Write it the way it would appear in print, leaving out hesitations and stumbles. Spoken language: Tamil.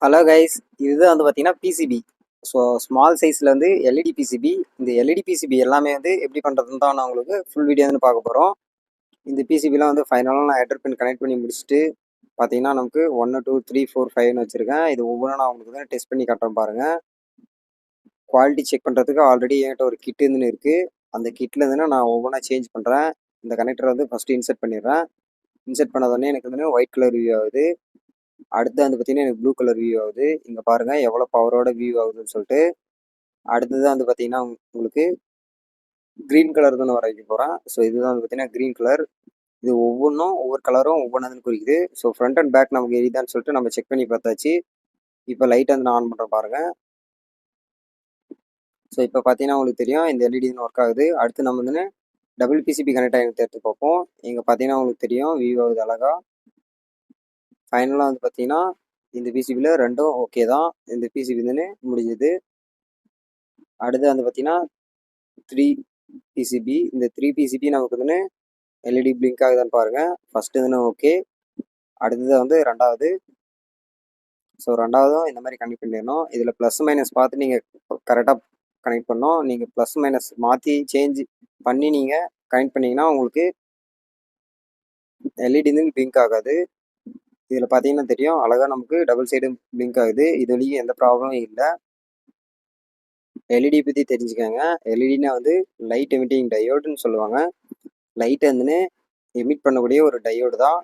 ஹலோ கைஸ், இதுதான் வந்து பார்த்தீங்கன்னா பிசிபி. ஸோ ஸ்மால் சைஸில் வந்து எல்இடி பிசிபி. இந்த எல்இடி பிசிபி எல்லாமே வந்து எப்படி பண்ணுறதுன்னு தான் நான் உங்களுக்கு ஃபுல் வீடியோ வந்து பார்க்க போகிறோம். இந்த பிசிபிலாம் வந்து ஃபைனலாக நான் ஹெடர் பின் கனெக்ட் பண்ணி முடிச்சுட்டு பார்த்தீங்கன்னா நமக்கு 1 2 3 4 5ன்னு வச்சுருக்கேன். இது ஒவ்வொன்றும் நான் உங்களுக்கு வந்து டெஸ்ட் பண்ணி காட்டுறேன் பாருங்கள். குவாலிட்டி செக் பண்ணுறதுக்கு ஆல்ரெடி என்கிட்ட ஒரு கிட் இருந்துன்னு இருக்குது. அந்த கிட்டில் இருந்துன்னு நான் ஒவ்வொன்றா சேஞ்ச் பண்ணுறேன். இந்த கனெக்டரை வந்து ஃபஸ்ட்டு இன்செர்ட் பண்ணிடுறேன். இன்செர்ட் பண்ணதோடனே எனக்கு வந்து ஒயிட் கலர் வியூ ஆகுது. அடுத்து வந்து பார்த்தீங்கன்னா எனக்கு ப்ளூ கலர் வியூ ஆகுது. இங்கே பாருங்கள் எவ்வளோ பவரோட வியூ ஆகுதுன்னு சொல்லிட்டு. அடுத்தது வந்து பார்த்தீங்கன்னா உங்களுக்கு க்ரீன் கலர் தான் நான் வர வைக்க போகிறேன். ஸோ இதுதான் வந்து பார்த்தீங்கன்னா க்ரீன் கலர். இது ஒவ்வொன்றும் ஒவ்வொரு கலரும் ஒவ்வொன்றுன்னு குறிக்குது. ஸோ ஃப்ரண்ட் அண்ட் பேக் நமக்கு எரியுதான்னு சொல்லிட்டு நம்ம செக் பண்ணி பார்த்தாச்சு. இப்போ லைட் வந்து நான் ஆன் பண்ணுறேன் பாருங்கள். ஸோ இப்போ பார்த்தீங்கன்னா உங்களுக்கு தெரியும் இந்த எல்இடி ஒர்க் ஆகுது. அடுத்து நம்ம வந்து டபுள் பிசிபி கனெக்ட் ஆகி எடுத்து பார்ப்போம். இங்கே பார்த்தீங்கன்னா உங்களுக்கு தெரியும் வியூ ஆகுது அழகா. ஃபைனலாக வந்து பார்த்தீங்கன்னா இந்த பிசிபியில் ரெண்டும் ஓகே தான். இந்த பிசிபி வந்து முடிஞ்சுது. அடுத்து வந்து பார்த்தீங்கன்னா 3 பிசிபி. இந்த 3 பிசிபி நமக்கு வந்து எல்இடி பிளிங்க் ஆகுதான்னு பாருங்கள். ஃபஸ்ட்டு இதுன்னு ஓகே. அடுத்தது வந்து ரெண்டாவது. ஸோ ரெண்டாவதும் இந்த மாதிரி கனெக்ட் பண்ணிடணும். இதில் ப்ளஸ் மைனஸ் பார்த்து நீங்கள் கரெக்டாக கனெக்ட் பண்ணணும். நீங்கள் ப்ளஸ் மைனஸ் மாற்றி சேஞ்ச் பண்ணி நீங்கள் கனெக்ட் பண்ணிங்கன்னா உங்களுக்கு எல்இடி வந்து பிளிங்க் ஆகாது. இதில் பார்த்தீங்கன்னா தெரியும் அழகாக நமக்கு டபுள் சைடு பிளிங்க் ஆகுது. இது வரைக்கும் எந்த ப்ராப்ளமும் இல்லை. எல்இடி பற்றி தெரிஞ்சுக்கோங்க. எல்இடினா வந்து லைட் எமிட்டிங் டயோடுன்னு சொல்லுவாங்க. லைட்டை வந்து எமிட் பண்ணக்கூடிய ஒரு டயோடு தான்.